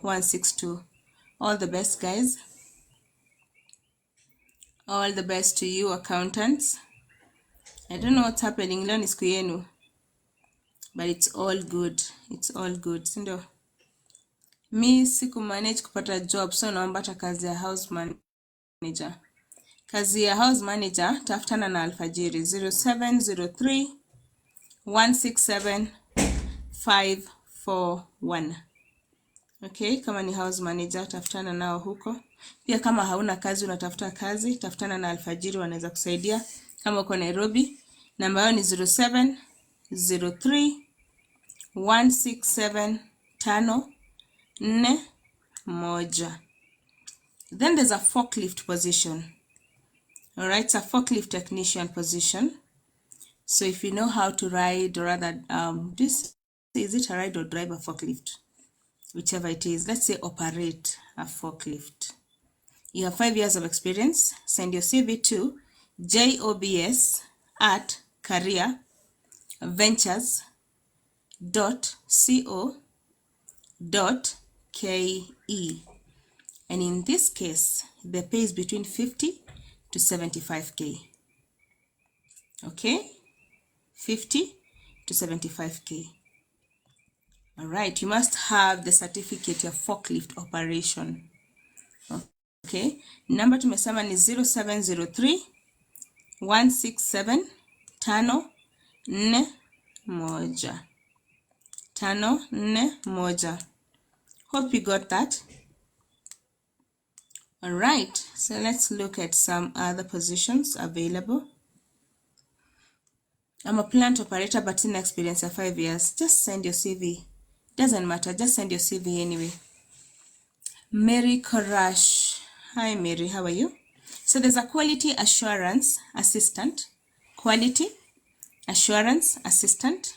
162. All the best, guys. All the best to you accountants. I don't know what's happening. Leo ni siku yenu. But it's all good. It's all good. Sindo. Mi siku manage kupata job, so naomba hata kazi ya house manager. Kazi ya house manager tafutana na alfajiri 0703 167 541. Okay, kama ni house manager tafutana nao huko. Pia kama hauna kazi unatafuta kazi, tafutana na alfajiri, wanaweza kusaidia. Kama uko Nairobi, namba yao ni 0703 167 541. Then there's a forklift position. All right, it's a forklift technician position. So if you know how to ride, or rather, this is it a ride or drive a forklift, whichever it is. Let's say operate a forklift. You have 5 years of experience. Send your CV to jobs@career.co.ke. And in this case, the pay is between 50 to 75K. Okay, 50 to 75K. All right, you must have the certificate of forklift operation. Okay, number tumesema ni 0703 167 541. 541. Hope you got that. All right, so let's look at some other positions available. I'm a plant operator but in experience of 5 years. Just send your CV. Doesn't matter, just send your CV anyway. Mary Korash. Hi Mary, how are you? So there's a quality assurance assistant. Quality assurance assistant.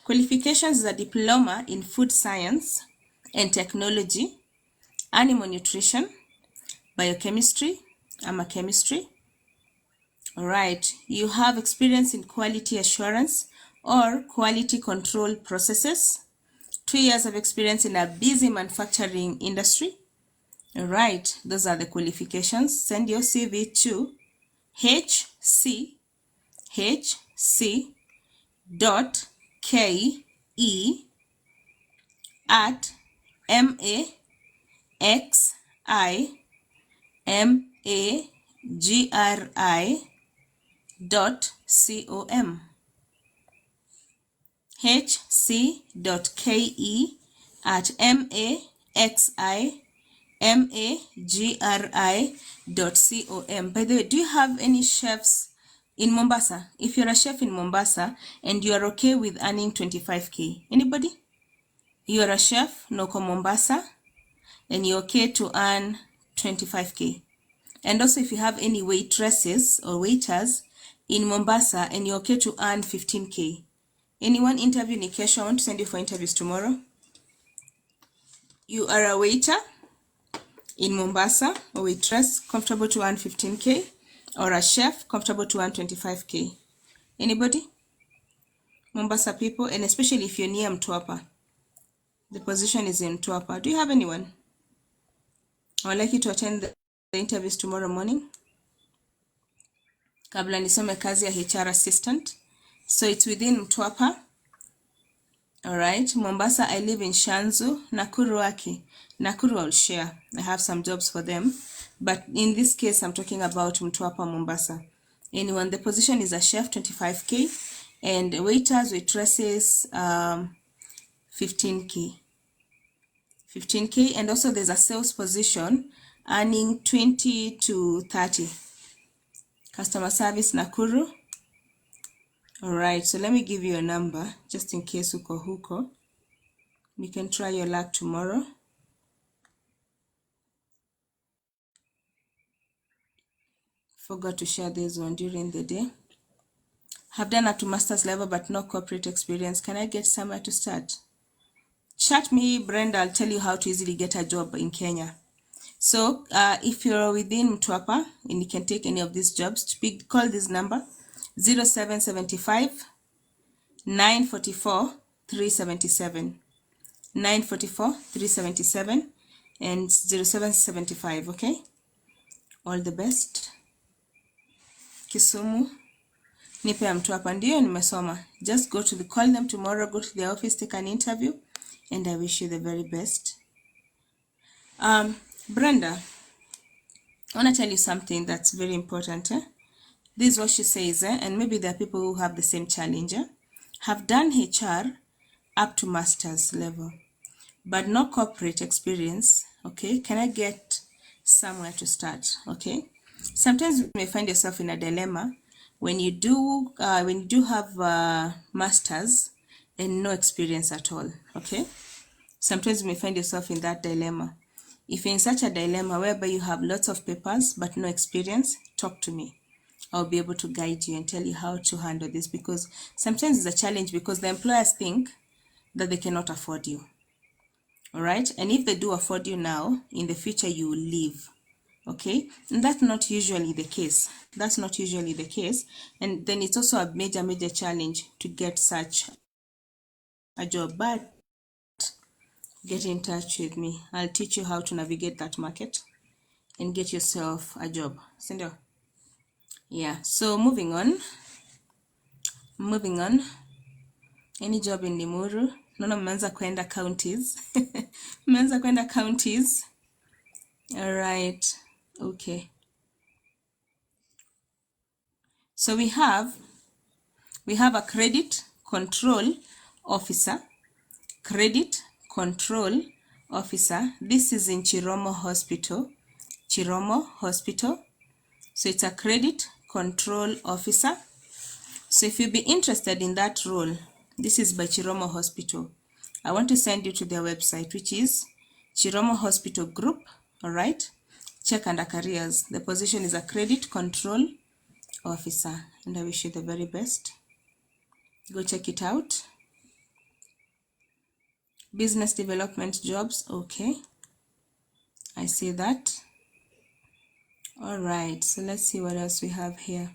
Qualifications is a diploma in food science and technology, animal nutrition, biochemistry, chemistry. All right, you have experience in quality assurance or quality control processes. 2 years of experience in a busy manufacturing industry. All right, those are the qualifications. Send your CV to hc.ke@maximagri.com. hc.ke@maximagri.com. By the way, do you have any chefs in Mombasa? If you're a chef in Mombasa and you are okay with earning 25K, anybody? You are a chef, Noko Mombasa, and you're okay to earn 25K. And also if you have any waitresses or waiters in Mombasa and you're okay to earn 15K. Anyone interview ni kesho? I want to send you for interviews tomorrow. You are a waiter in Mombasa, or waitress, comfortable to earn 15K, or a chef, comfortable to earn 25K. Anybody? Mombasa people, and especially if you're near Mtwapa. The position is in Mtwapa. Do you have anyone? I would like you to attend the interviews tomorrow morning. Kabla nisome kazi ya HR assistant. So it's within Mtwapa. All right, Mombasa, I live in Shanzu. Nakuru Aki. Nakuru I'll share. I have some jobs for them. But in this case, I'm talking about Mtwapa, Mombasa. Anyone, the position is a chef, 25K. And waiters, waitresses, 15K. 15K. And also there's a sales position earning 20 to 30. Customer service, Nakuru. All right, so let me give you a number just in case uko huko. You can try your luck tomorrow. Forgot to share this one during the day. Have done up to master's level but no corporate experience. Can I get somewhere to start? Chat me, Brenda. I'll tell you how to easily get a job in Kenya. So if you're within Mtwapa and you can take any of these jobs, call this number 0775 944 377. 944 377. and 0775. Okay, all the best. Kisumu, nipe mtu hapa, ndio nimesoma. Just call them tomorrow, go to their office, take an interview, and I wish you the very best. Brenda, I want to tell you something that's very important. This is what she says, and maybe there are people who have the same challenge. Have done HR up to master's level, but no corporate experience. Okay, can I get somewhere to start? Okay, sometimes you may find yourself in a dilemma when you do have masters and no experience at all. Okay, sometimes you may find yourself in that dilemma. If you're in such a dilemma whereby you have lots of papers but no experience, talk to me. I'll be able to guide you and tell you how to handle this, because sometimes it's a challenge because the employers think that they cannot afford you. All right, and if they do afford you now, in the future you will leave. Okay, and that's not usually the case. That's not usually the case, and then it's also a major challenge to get such a job. But get in touch with me. I'll teach you how to navigate that market and get yourself a job. Sindio? Yeah, so moving on. Any job in Limuru? Naona mmeanza kwenda counties. Mmeanza kwenda counties. All right. Okay. So we have a credit control officer. Credit control officer. This is in Chiromo Hospital. So it's a credit control officer. So if you'd be interested in that role, this is by Chiromo Hospital. I want to send you to their website, which is Chiromo Hospital Group. All right. Check under careers. The position is a credit control officer, and I wish you the very best. Go check it out. Business development jobs. Okay. I see that. All right. So let's see what else we have here.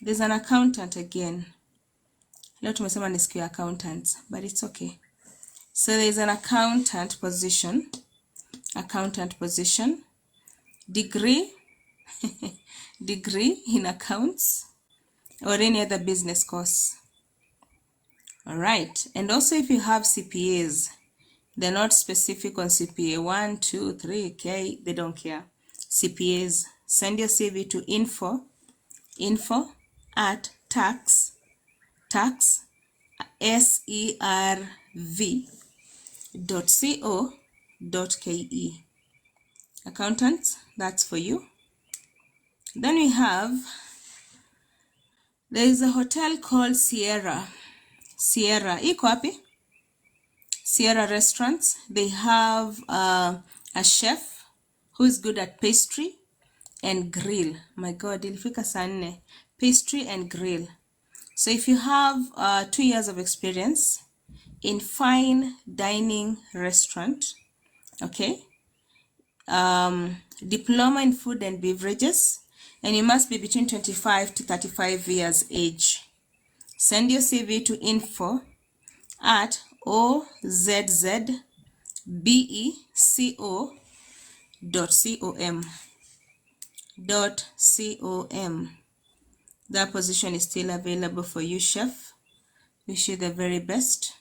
There's an accountant again. Leo tumesema ni siku ya accountants, but it's okay. So there's an accountant position. Degree in accounts or any other business course. All right. And also if you have CPAs, they're not specific on CPA 1, 2, 3, K, they don't care. CPAs, send your CV to info@serv.co.ke. Accountants, that's for you. Then we have, there is a hotel called Sierra. Iko wapi? Sierra Restaurants. They have a chef who is good at pastry and grill. My God, ilifika saa 4. Pastry and grill. So if you have 2 years of experience in fine dining restaurant, okay, diploma in food and beverages, and you must be between 25 to 35 years age. Send your CV to info@ozzbeco.com. That position is still available for you, chef. Wish you the very best.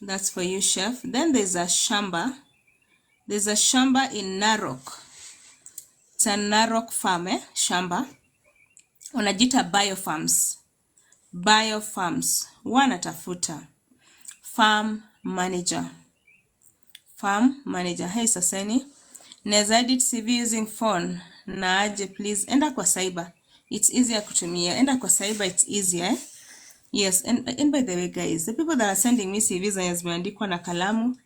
That's for you, chef. Then there's a shamba. There's a shamba in Narok. It's a Narok farm, shamba. Wanajita biofarms. Wanatafuta farm manager. Hey saseni, naweza edit CV using phone na aje? Please enda kwa cyber, it's easier kutumia. Enda kwa cyber, it's easier. Yes, and by the way guys, the people that are sending me CVs zenye zimeandikwa na kalamu,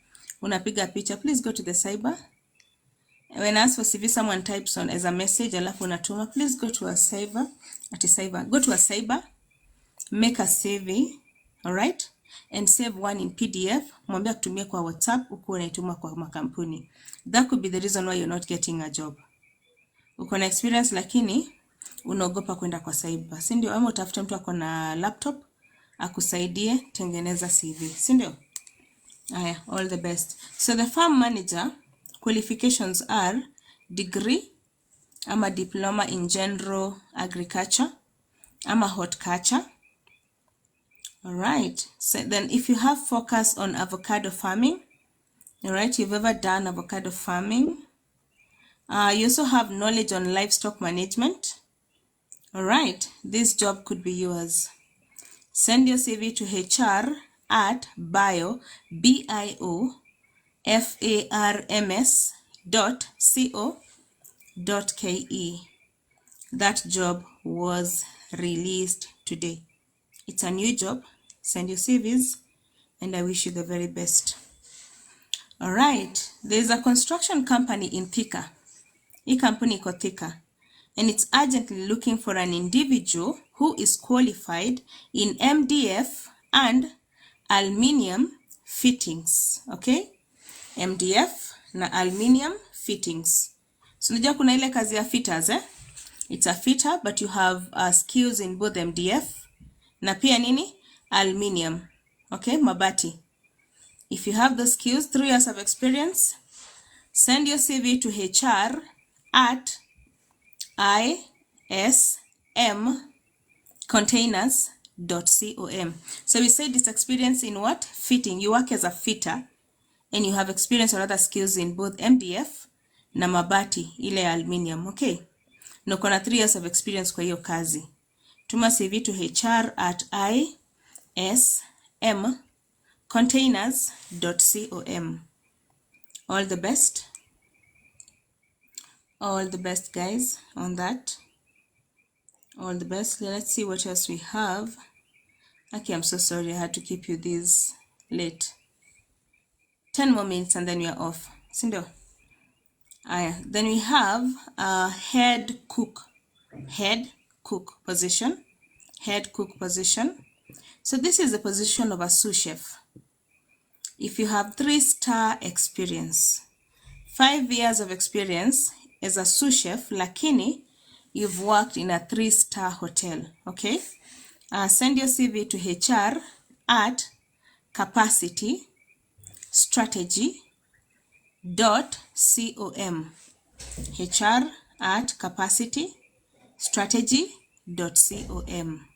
unapiga picha, please go to the cyber. When I ask for CV, someone types on as a message, alafu unatuma. Please go to a cyber, go to a cyber, make a CV, all right, and save one in PDF. Mwambia kutumia kwa WhatsApp, uko unaituma kwa makampuni. That could be the reason why you're not getting a job. Uko na experience lakini unaogopa kwenda kwa cyber, si ndio? Ama utafuta mtu ako na laptop akusaidie tengeneza CV, si ndio? Aya, all the best. So the farm manager Qualifications are degree, ama diploma in general agriculture, ama horticulture. Alright, so then if you have focus on avocado farming, alright, you've ever done avocado farming. You also have knowledge on livestock management. Alright, this job could be yours. Send your CV to HR at biofarms.co.ke. That job was released today. It's a new job. Send your CVs and I wish you the very best. Alright, there's a construction company in Thika. Hii company iko Thika. And it's urgently looking for an individual who is qualified in MDF and aluminium fittings. Okay? MDF na aluminium fittings. So unajua kuna ile kazi ya fitters, It's a fitter, but you have skills in both MDF na pia nini? Aluminium. Okay? Mabati. If you have the skills, 3 years of experience, send your CV to HR at ismcontainers.com. So we said this experience in what? Fitting. You work as a fitter and you have experience or other skills in both MDF na mabati ile aluminium. Okay? Na uko na 3 years of experience kwa hiyo kazi. Tuma CV to HR at ismcontainers.com. All the best. All the best, guys, on that. All the best. Let's see what else we have. Okay, I'm so sorry I had to keep you this late. 10 more minutes and then we are off. Sindo. Then we have a head cook position. Head cook position. So this is the position of a sous chef. If you have 3-star experience, 5 years of experience as a sous chef, lakini you've worked in a 3-star hotel, okay? Send your CV to HR at capacitystrategy.com. HR at capacitystrategy.com.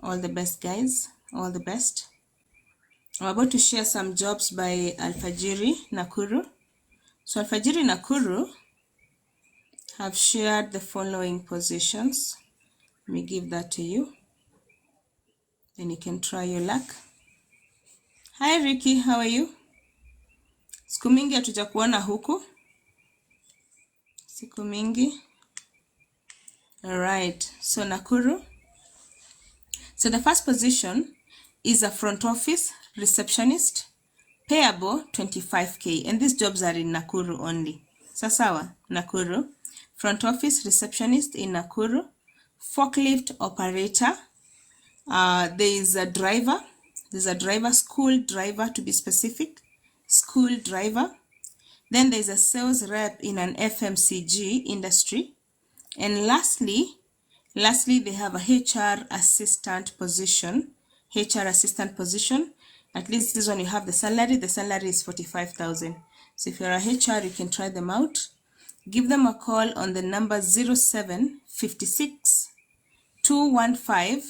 All the best, guys. All the best. I'm about to share some jobs by Alfajiri Nakuru. So Alfajiri Nakuru have shared the following positions. Let me give that to you. Then you can try your luck. Hi Ricky, how are you? Siku mingi hatujakuona huku. Siku mingi. Alright, so Nakuru. So the first position is a front office receptionist, payable 25k, and these jobs are in Nakuru only. Sasawa, Nakuru. Front office receptionist in Nakuru. Forklift operator. There is a driver. There's a driver, school driver to be specific. School driver. Then there's a sales rep in an FMCG industry. And lastly, they have a HR assistant position. HR assistant position. At least this one you have the salary. The salary is 45,000. So if you're a HR, you can try them out. Give them a call on the number 0756 215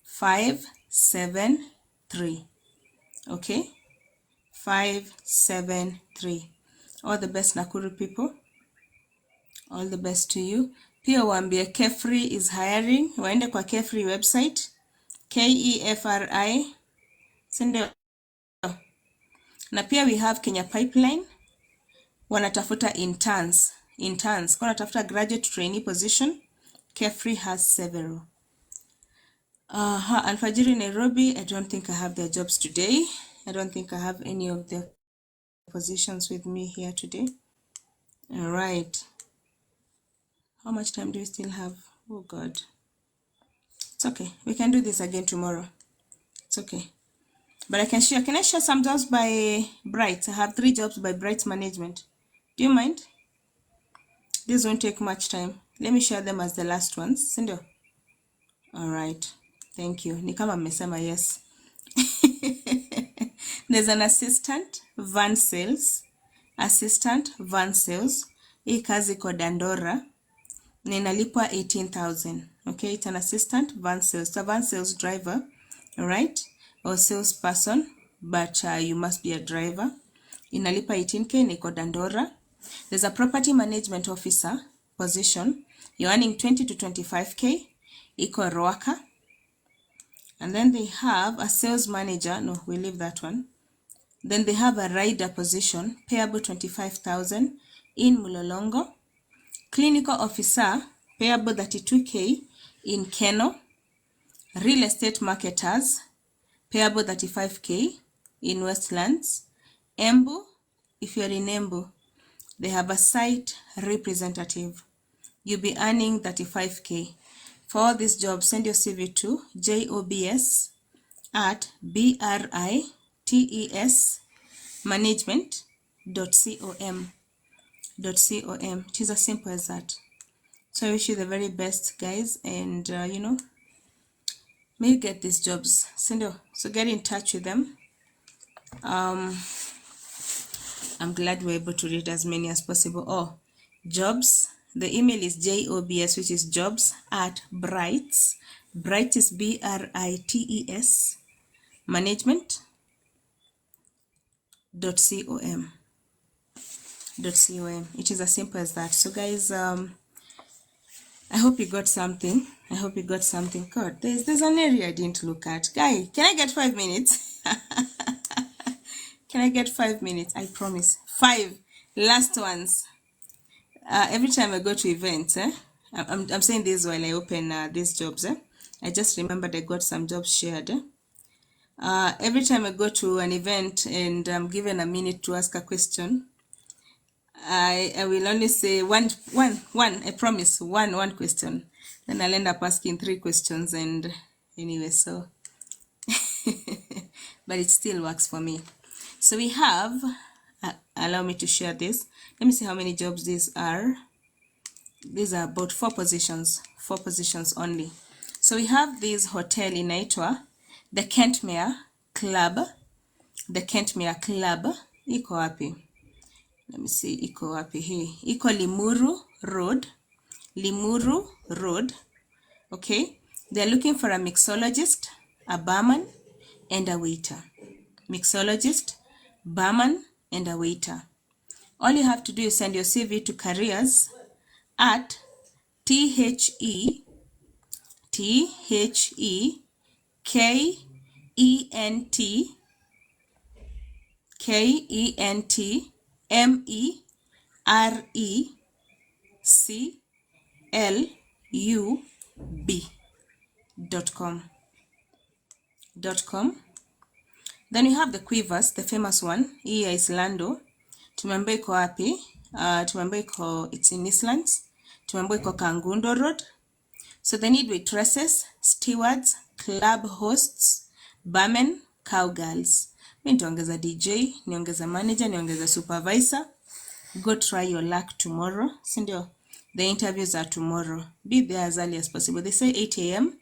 573. Okay? 573. All the best, Nakuru people. All the best to you. Pia waambie Kefri is hiring. Waende kwa Kefri website. KEFRI. Sende. Na pia we have Kenya Pipeline. Wanatafuta interns. Kwa wanatafuta graduate trainee position. Kefri has several. Alfajiri Nairobi, I don't think I have their jobs today. I don't think I have any of their positions with me here today. All right. How much time do we still have? Oh God. It's okay. We can do this again tomorrow. It's okay. But I can share. Can I share some jobs by Bright? I have 3 jobs by Bright Management. Do you mind? This won't take much time. Let me share them as the last ones. Sindio? All right. Thank you. Ni kama mmesema yes. There's an assistant, van sales. assistant van sales. Hii kazi iko Dandora na inalipwa 18,000. Okay, it's an assistant van sales, it's a van sales driver, all right, or salesperson, but you must be a driver. Inalipa 18k na iko Dandora. There's a property management officer position. You're earning 20 to 25k. Iko Roaka. And then they have a sales manager. No, we leave that one. Then they have a rider position, payable 25,000 in Mulolongo. Clinical officer, payable 32k in Keno. Real estate marketers, payable 35k in Westlands. Embu, if you're in Embu, they have a site representative. You'll be earning 35k. For all these jobs, send your CV to jobs@britesmanagement.com. It is as simple as that. So I wish you the very best, guys, and may you get these jobs. So get in touch with them. I'm glad we're able to read as many as possible. Oh, jobs. The email is jobs, which is jobs@brites. Bright is BRITES management.com. It is as simple as that. So guys, I hope you got something. God, there's an area I didn't look at. Guy, can I get 5 minutes? Can I get 5 minutes? I promise. 5 last ones. Every time I go to events, I'm saying this while I open these jobs. I just remembered I got some jobs shared. Every time I go to an event and I'm given a minute to ask a question, I will only say one. I promise, one question. Then I'll end up asking 3 questions, and anyway, so but it still works for me. So we have, allow me to share this. Let me see how many jobs these are. These are about 4 positions only. So we have this hotel inaitwa the Kentmere Club. Iko wapi? Let me see, iko wapi hii? Iko Limuru Road. Okay, they're looking for a mixologist, a barman, and a waiter. Mixologist, barman, and a waiter. All you have to do is send your CV to careers@THEMERCLUB.com. Then you have the Quivers, the famous one. Hii ya Islando. Tumeambiwa iko wapi? Tumeambiwa iko, it's in Eastlands. Tumeambiwa iko Kangundo Road. So they need waitresses, stewards, club hosts, barmen, cowgirls. Mimi nitaongeza DJ, niongeza manager, niongeza supervisor. Go try your luck tomorrow. Sindio? The interviews are tomorrow. Be there as early as possible. They say 8 a.m.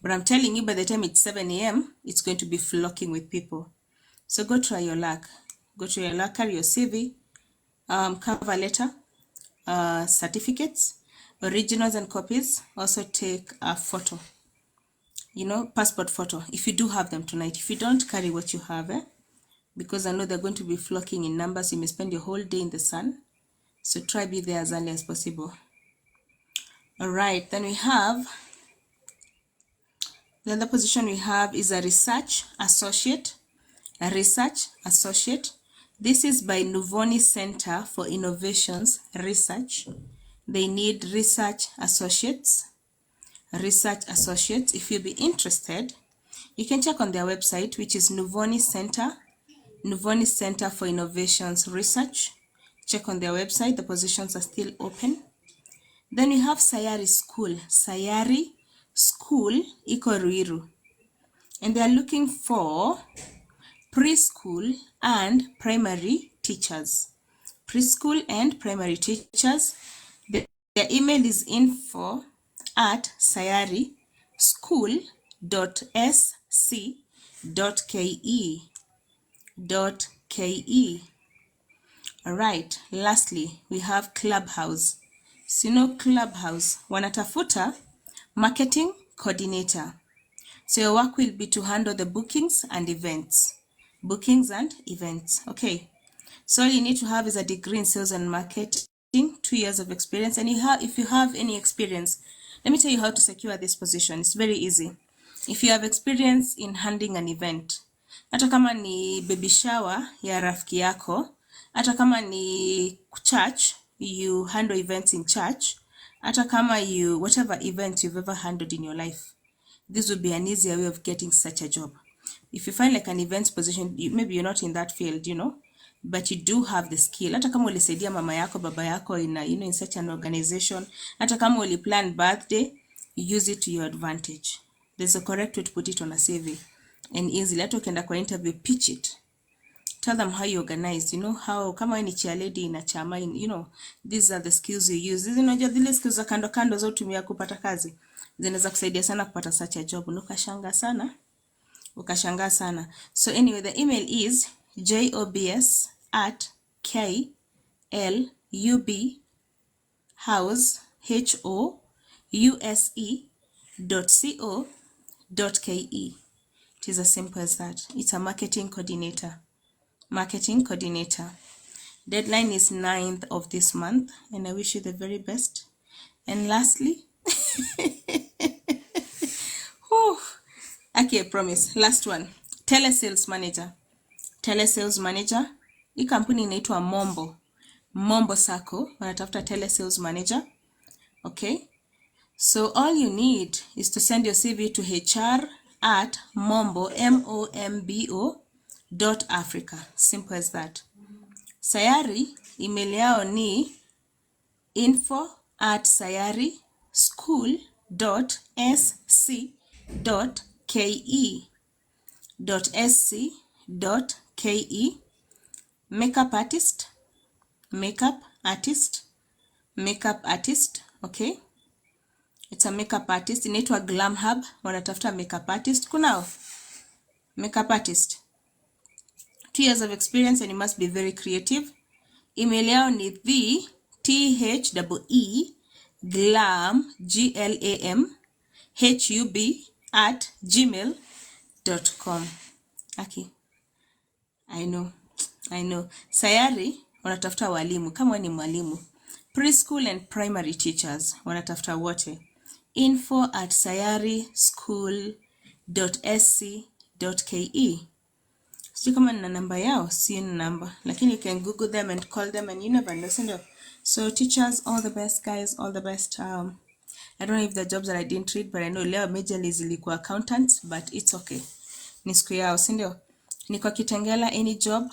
But I'm telling you, by the time it's 7 a.m., it's going to be flocking with people. So go try your luck. Carry your CV, cover letter, certificates, originals and copies. Also take a photo, passport photo, if you do have them tonight. If you don't, carry what you have, because I know they're going to be flocking in numbers. You may spend your whole day in the sun. So try be there as early as possible. All right, then we have, the other position we have is a research associate. This is by Nuvoni Center for Innovations Research. They need research associates. If you'll be interested, you can check on their website, which is Nuvoni Center for Innovations Research. Check on their website. The positions are still open. Then we have Sayari School, iko Ruiru. And they are looking for preschool and primary teachers. Their email is info@sayarischool.sc.ke. Alright, lastly, we have Clubhouse. So you know Clubhouse, wanatafuta marketing coordinator. So your work will be to handle the bookings and events. Bookings and events, okay. So all you need to have is a degree in sales and marketing, 2 years of experience, and if you have any experience, let me tell you how to secure this position. It's very easy. If you have experience in handling an event, hata kama ni baby shower ya rafiki yako, hata kama ni church, you handle events in church, hata kama whatever event you've ever handled in your life, this would be an easier way of getting such a job. If you find like an events position, maybe you're not in that field, but you do have the skill. Hata kama ulisaidia mama yako, baba yako in such an organization, hata kama uliplan birthday, use it to your advantage. There's a correct way to put it on a CV and easily. Hata ukienda kwa interview, pitch it. Tell them how you organize, how, kama ni cheerleader ina chama, these are the skills you use. Hizi unajua zile skills za kando kando za utumia kupata kazi, zinaweza kusaidia sana kupata such a job. Ukashangaa sana. So anyway, the email is jobs@klubhouse.co.ke. It is as simple as that. It's a marketing coordinator. Marketing coordinator. Deadline is 9th of this month, and I wish you the very best. And lastly, okay, promise. Last one. Telesales manager. Telesales manager. Hii kampuni inaitwa Mombo Sacco. Wanatafuta telesales manager. Okay. So all you need is to send your CV to hr@mombo.africa. Simple as that. Sayari, email yao ni info@sayari.school.sc.ke. Makeup artist, okay. It's a makeup artist. Inaitwa Glam Hub. Wanatafuta makeup artist. Kunao makeup artist, 2 years of experience, and you must be very creative. Email yao ni theglam@gmail.com. Okay. I know. Sayari wanatafuta walimu. Kama wewe ni mwalimu, preschool and primary teachers wanatafuta wote. info@sayarischool.sc.ke. Sio kama nina namba yao, si namba, lakini you can google them and call them, and you never know. So teachers, all the best guys, all the best. I don't know if the jobs that I didn't read, but I know leo majorly zilikuwa accountants, but it's okay. Ni siku yao, si ndio? Ni kwa Kitengela, any job.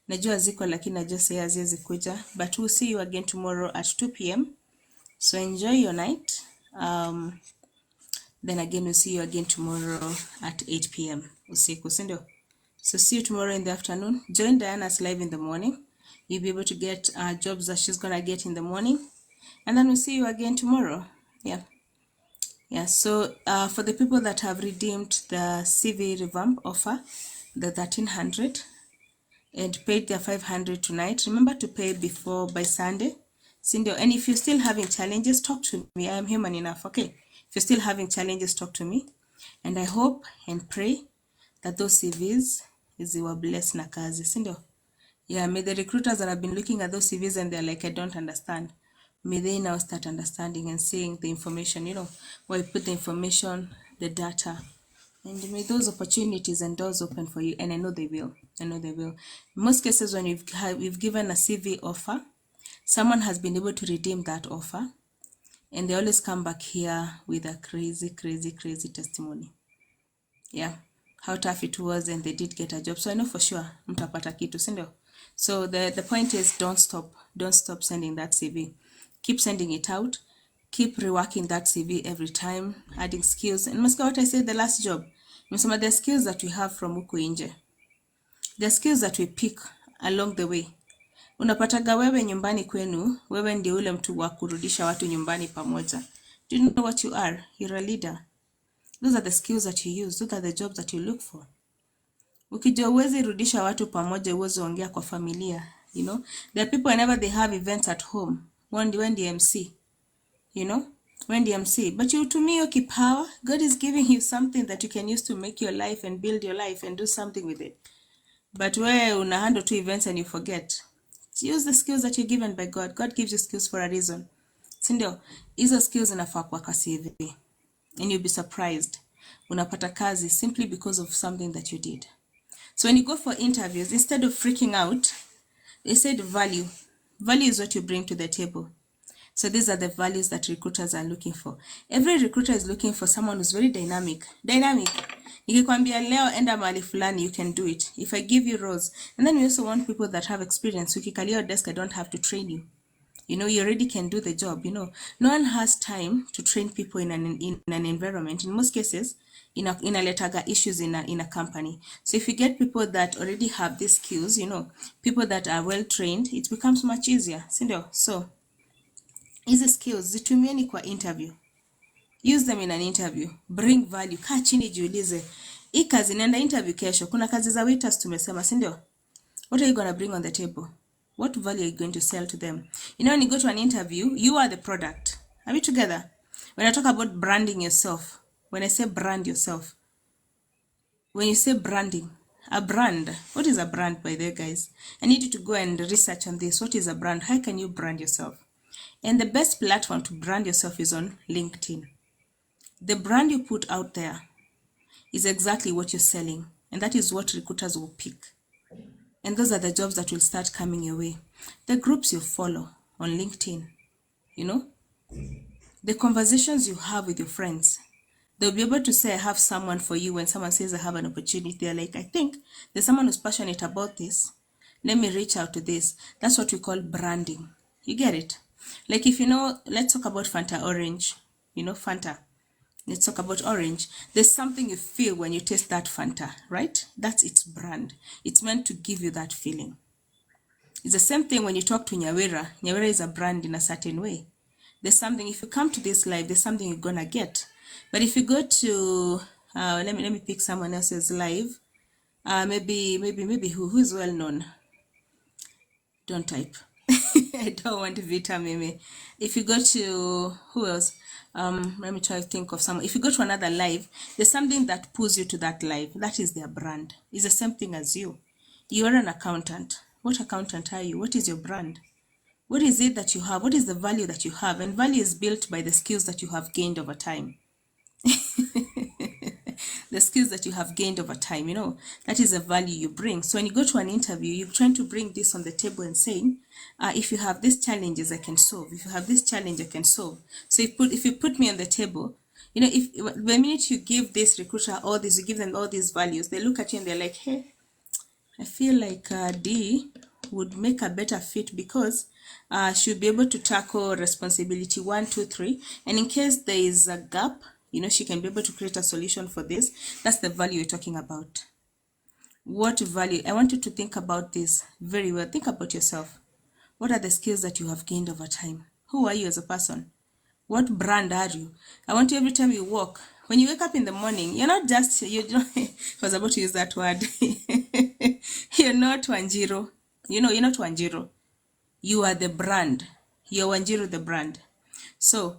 Najua ziko, lakini najua sasa haziwezi kuja, but we'll see you again tomorrow at 2 p.m. So enjoy your night. Then again we'll see you again tomorrow at 8 p.m. usiku, si ndio? So see you tomorrow in the afternoon. Join Diana's live in the morning. You'll be able to get jobs that she's gonna get in the morning, and then we'll see you again tomorrow. Yeah. So for the people that have redeemed the CV revamp offer, the 1300, and paid their 500 tonight, remember to pay by Sunday, Cindy. And if you're still having challenges, talk to me. I am human enough, okay? If you're still having challenges, talk to me. And I hope and pray that those CVs were blessed na kazi, Cindy. Yeah, may the recruiters that have been looking at those CVs and they're like, I don't understand, may they now start understanding and seeing the information, where you put the information, the data, and may those opportunities and doors open for you. And I know they will. In most cases, when we've given a CV offer, someone has been able to redeem that offer, and they always come back here with a crazy testimony. Yeah, how tough it was, and they did get a job. So I know for sure mtapata kitu, si ndio? So the point is, don't stop sending that CV. Keep sending it out. Keep reworking that CV every time, adding skills. And must what I said the last job, some of the skills that we have from huku nje, the skills that we pick along the way. Unapataga wewe nyumbani kwenu, wewe ndiye ule mtu wa kurudisha watu nyumbani pamoja. Do you know what you are? You're a leader. Those are the skills that you use. Those are the jobs that you look for. Ukijua uwezi rudisha watu pamoja, uwezi ongea kwa familia. You know, there are people whenever they have events at home, when the MC, you know, when the MC, but you to me your kipawa, God is giving you something that you can use to make your life and build your life and do something with it. But where una handle two events and you forget, use the skills that you're given by God. God gives you skills for a reason. Sindio, hizo skills inafaa kwa CV, and you'll be surprised unapata kazi simply because of something that you did. So when you go for interviews, instead of freaking out, they said value. Value is what you bring to the table. So these are the values that recruiters are looking for. Every recruiter is looking for someone who's very dynamic. Nikikwambia leo enda mahali fulani, you can do it. If I give you roles. And then we also want people that have experience. Ukikalia your desk, I don't have to train you. You know, you already can do the job. You know, no one has time to train people in an environment. In most cases, inaletaga issues in a company. So if you get people that already have these skills, you know, people that are well trained, it becomes much easier. So hizi skills zitumieni kwa interview. Use them in an interview. Bring value. Kaa chini jiulize, hii kazi nenda interview kesho. Kuna kazi za waiters tumesema, si ndio? What are you going to bring on the table? What value are you going to sell to them? You know, when you go to an interview, you are the product. Are we together? When I talk about branding yourself, when I say brand yourself, when you say branding, a brand, what is a brand, by the way, guys? I need you to go and research on this. What is a brand? How can you brand yourself? And the best platform to brand yourself is on LinkedIn. The brand you put out there is exactly what you're selling. And that is what recruiters will pick. And those are the jobs that will start coming your way. The groups you follow on LinkedIn, you know, the conversations you have with your friends, they'll be able to say, I have someone for you. When someone says, I have an opportunity, they're like, I think there's someone who's passionate about this. Let me reach out to this. That's what we call branding. You get it? Like if you know, let's talk about Fanta Orange. You know, Fanta. Let's talk about orange. There's something you feel when you taste that Fanta, right? That's its brand. It's meant to give you that feeling. It's the same thing when you talk to Nyawera. Nyawera is a brand in a certain way. There's something, if you come to this live, there's something you're gonna get. But if you go to, let me pick someone else's live. Maybe who is well known. Don't type. I don't want to Vita Mimi. If you go to, who else? Let me try to think of someone. If you go to another live, there's something that pulls you to that live. That is their brand. It's the same thing as you. You're an accountant. What accountant are you? What is your brand? What is it that you have? What is the value that you have? And value is built by the skills that you have gained over time. The skills that you have gained over time, you know, that is the value you bring. So when you go to an interview, you're trying to bring this on the table and saying, if you have these challenges, I can solve. If you have this challenge, I can solve. So if you put me on the table, you know, if the minute you give this recruiter all this, you give them all these values, they look at you and they're like, hey, I feel like D would make a better fit because she'll be able to tackle responsibility 1, 2, 3. And in case there is a gap, you know, she can be able to create a solution for this. That's the value you're talking about. What value? I want you to think about this very well. Think about yourself. What are the skills that you have gained over time? Who are you as a person? What brand are you? I want you every time you walk, when you wake up in the morning, you're not just, you don't, I was about to use that word. You're not Wanjiro. You know, you're not Wanjiro. You are the brand. You're Wanjiro, the brand. So,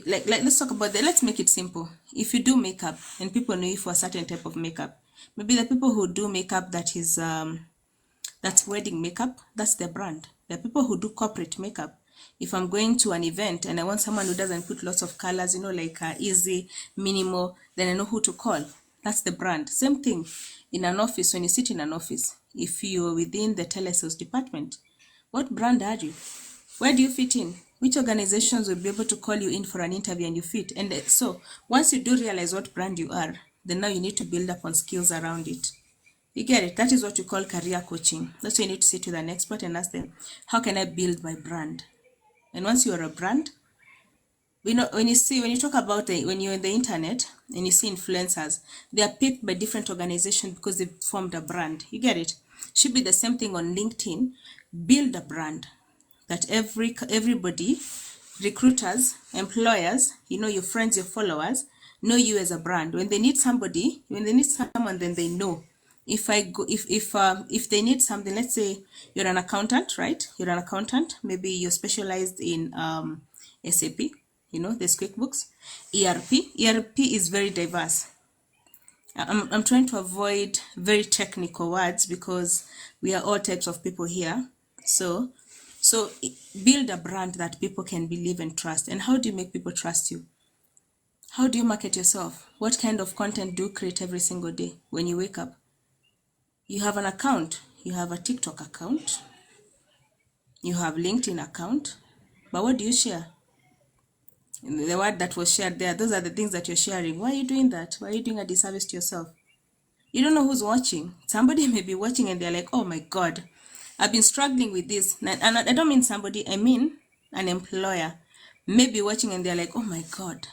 let's talk about that. Let's make it simple. If you do makeup and people know you for a certain type of makeup, maybe the people who do makeup that is that's wedding makeup, that's their brand. There are people who do corporate makeup. If I'm going to an event and I want someone who doesn't put lots of colors, you know, like easy, minimal, then I know who to call. That's the brand. Same thing in an office. When you sit in an office, if you're within the telesales department, what brand are you? Where do you fit in? Which organizations will be able to call you in for an interview and you fit? And so once you do realize what brand you are, then now you need to build up on skills around it. You get it? That is what you call career coaching. That's why you need to sit with an expert and ask them, how can I build my brand? And once you are a brand, you know, when you talk about when you're on the internet and you see influencers, they are picked by different organizations because they've formed a brand. You get it? Should be the same thing on LinkedIn. Build a brand that everybody, recruiters, employers, you know, your friends, your followers, know you as a brand. When they need somebody, when they need someone, then they know if I go, if they need something, let's say you're an accountant, right? You're an accountant, maybe you're specialized in SAP, there's QuickBooks, ERP is very diverse. I'm trying to avoid very technical words because we are all types of people here. So build a brand that people can believe and trust. And how do you make people trust you? How do you market yourself? What kind of content do you create every single day when you wake up? You have an account. You have a TikTok account. You have LinkedIn account. But what do you share? The word that was shared there, those are the things that you're sharing. Why are you doing that? Why are you doing a disservice to yourself? You don't know who's watching. Somebody may be watching and they're like, oh my God, I've been struggling with this. And I don't mean somebody, I mean an employer may be watching and they're like, oh my God,